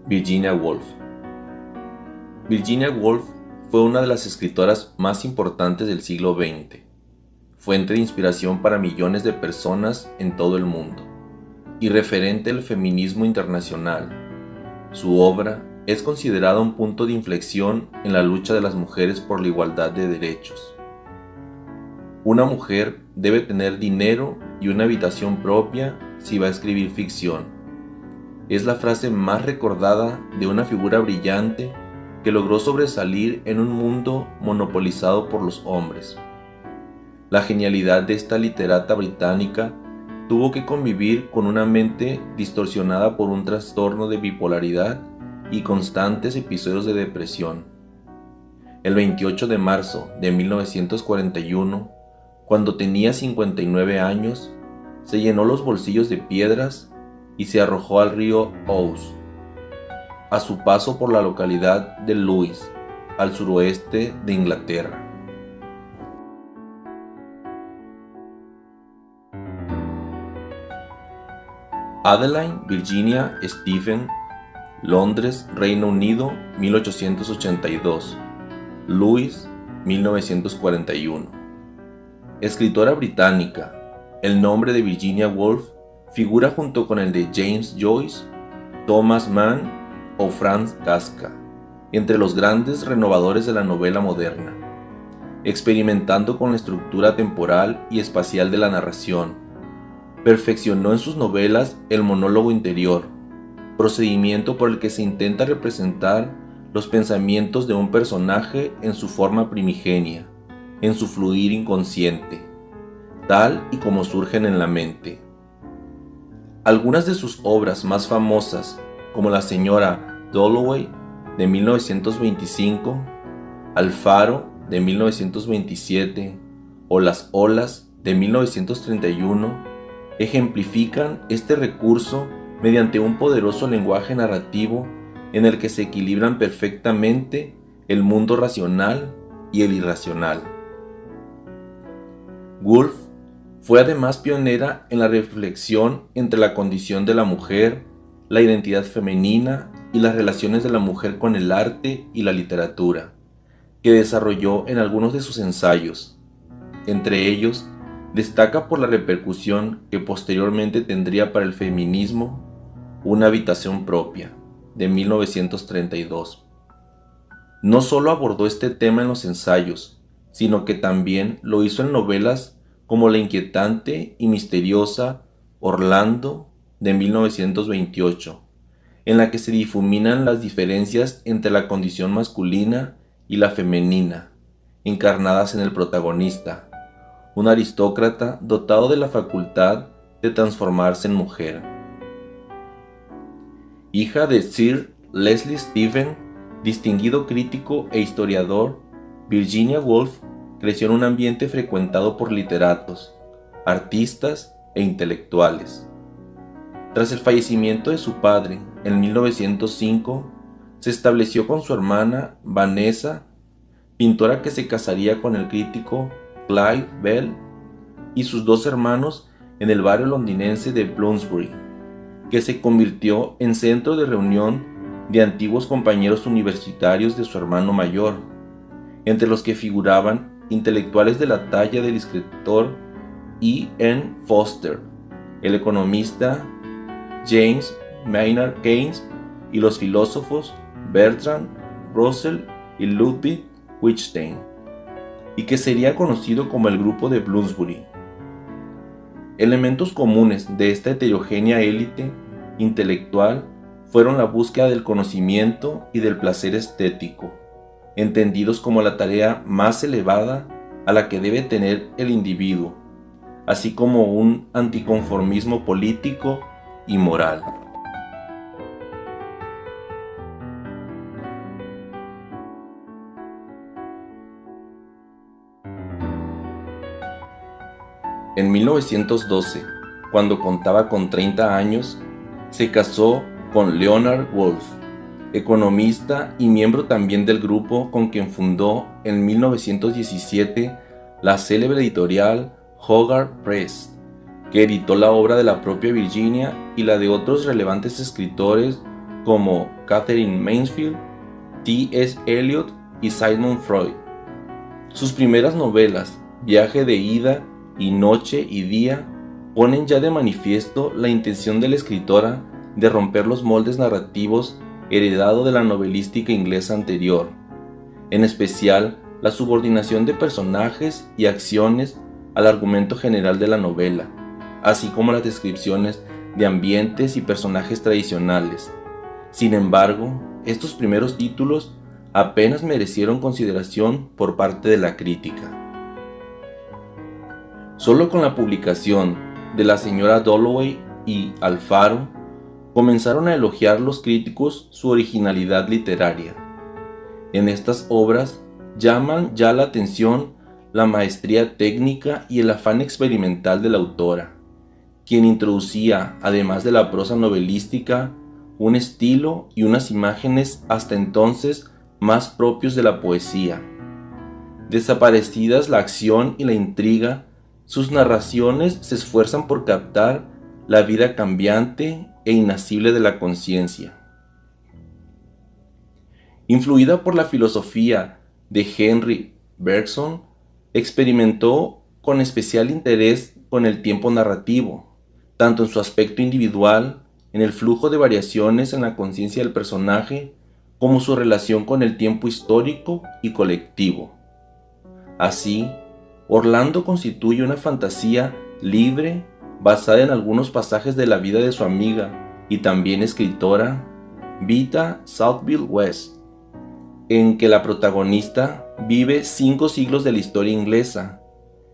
Virginia Woolf. Virginia Woolf fue una de las escritoras más importantes del siglo XX, fuente de inspiración para millones de personas en todo el mundo, y referente del feminismo internacional. Su obra es considerada un punto de inflexión en la lucha de las mujeres por la igualdad de derechos. Una mujer debe tener dinero y una habitación propia si va a escribir ficción. Es la frase más recordada de una figura brillante que logró sobresalir en un mundo monopolizado por los hombres. La genialidad de esta literata británica tuvo que convivir con una mente distorsionada por un trastorno de bipolaridad y constantes episodios de depresión. El 28 de marzo de 1941, cuando tenía 59 años, se llenó los bolsillos de piedras y se arrojó al río Ouse, a su paso por la localidad de Lewes, al suroeste de Inglaterra. Adeline Virginia Stephen, Londres, Reino Unido, 1882. Lewes, 1941. Escritora británica. El nombre de Virginia Woolf figura junto con el de James Joyce, Thomas Mann o Franz Kafka entre los grandes renovadores de la novela moderna, experimentando con la estructura temporal y espacial de la narración. Perfeccionó en sus novelas el monólogo interior, procedimiento por el que se intenta representar los pensamientos de un personaje en su forma primigenia, en su fluir inconsciente, tal y como surgen en la mente. Algunas de sus obras más famosas, como La señora Dalloway de 1925, Alfaro de 1927 o Las olas de 1931, ejemplifican este recurso mediante un poderoso lenguaje narrativo en el que se equilibran perfectamente el mundo racional y el irracional. Woolf fue además pionera en la reflexión entre la condición de la mujer, la identidad femenina y las relaciones de la mujer con el arte y la literatura, que desarrolló en algunos de sus ensayos. Entre ellos, destaca por la repercusión que posteriormente tendría para el feminismo Una habitación propia, de 1932. No solo abordó este tema en los ensayos, sino que también lo hizo en novelas como la inquietante y misteriosa Orlando de 1928, en la que se difuminan las diferencias entre la condición masculina y la femenina, encarnadas en el protagonista, un aristócrata dotado de la facultad de transformarse en mujer. Hija de Sir Leslie Stephen, distinguido crítico e historiador, Virginia Woolf creció en un ambiente frecuentado por literatos, artistas e intelectuales. Tras el fallecimiento de su padre en 1905, se estableció con su hermana Vanessa, pintora que se casaría con el crítico Clive Bell, y sus dos hermanos en el barrio londinense de Bloomsbury, que se convirtió en centro de reunión de antiguos compañeros universitarios de su hermano mayor, entre los que figuraban intelectuales de la talla del escritor E. N. Foster, el economista James Maynard Keynes y los filósofos Bertrand Russell y Ludwig Wittgenstein, y que sería conocido como el Grupo de Bloomsbury. Elementos comunes de esta heterogénea élite intelectual fueron la búsqueda del conocimiento y del placer estético, entendidos como la tarea más elevada a la que debe tener el individuo, así como un anticonformismo político y moral. En 1912, cuando contaba con 30 años, se casó con Leonard Woolf, economista y miembro también del grupo con quien fundó en 1917 la célebre editorial Hogarth Press, que editó la obra de la propia Virginia y la de otros relevantes escritores como Catherine Mansfield, T.S. Eliot y Sigmund Freud. Sus primeras novelas, Viaje de ida y Noche y día, ponen ya de manifiesto la intención de la escritora de romper los moldes narrativos heredados de la novelística inglesa anterior, en especial la subordinación de personajes y acciones al argumento general de la novela, así como las descripciones de ambientes y personajes tradicionales. Sin embargo, estos primeros títulos apenas merecieron consideración por parte de la crítica. Solo con la publicación de La señora Dalloway y Alfaro comenzaron a elogiar los críticos su originalidad literaria. En estas obras llaman ya la atención la maestría técnica y el afán experimental de la autora, quien introducía, además de la prosa novelística, un estilo y unas imágenes hasta entonces más propios de la poesía. Desaparecidas la acción y la intriga, sus narraciones se esfuerzan por captar la vida cambiante e inacible de la conciencia. Influida por la filosofía de Henry Bergson, experimentó con especial interés con el tiempo narrativo, tanto en su aspecto individual, en el flujo de variaciones en la conciencia del personaje, como su relación con el tiempo histórico y colectivo. Así, Orlando constituye una fantasía libre basada en algunos pasajes de la vida de su amiga y también escritora Vita Sackville West, en que la protagonista vive 5 siglos de la historia inglesa.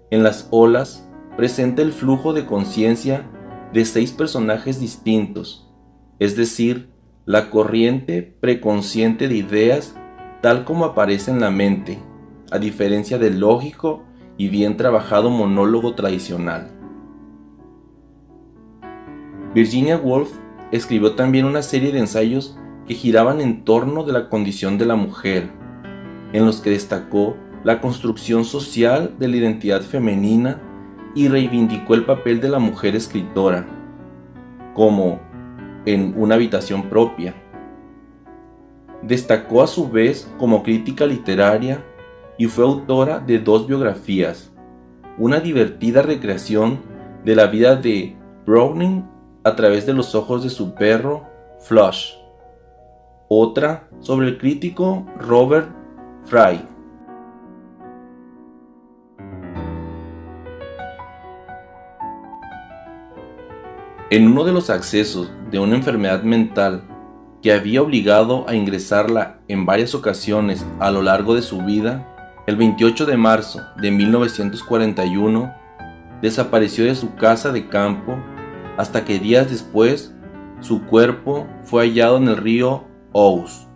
En las olas presenta el flujo de conciencia de 6 personajes distintos, es decir, la corriente preconsciente de ideas tal como aparece en la mente, a diferencia del lógico y bien trabajado monólogo tradicional. Virginia Woolf escribió también una serie de ensayos que giraban en torno de la condición de la mujer, en los que destacó la construcción social de la identidad femenina y reivindicó el papel de la mujer escritora, como en Una habitación propia. Destacó a su vez como crítica literaria y fue autora de 2 biografías, una divertida recreación de la vida de Browning a través de los ojos de su perro Flush, otra sobre el crítico Robert Fry. En uno de los accesos de una enfermedad mental que había obligado a ingresarla en varias ocasiones a lo largo de su vida, el 28 de marzo de 1941 desapareció de su casa de campo hasta que días después su cuerpo fue hallado en el río Ouse.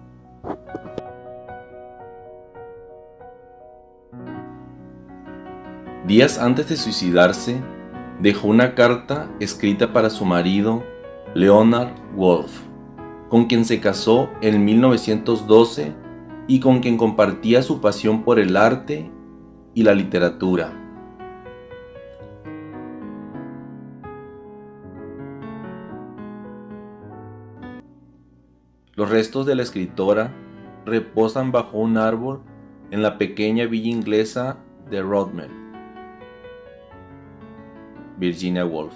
Días antes de suicidarse, dejó una carta escrita para su marido, Leonard Woolf, con quien se casó en 1912 y con quien compartía su pasión por el arte y la literatura. Los restos de la escritora reposan bajo un árbol en la pequeña villa inglesa de Rodmell. Virginia Woolf.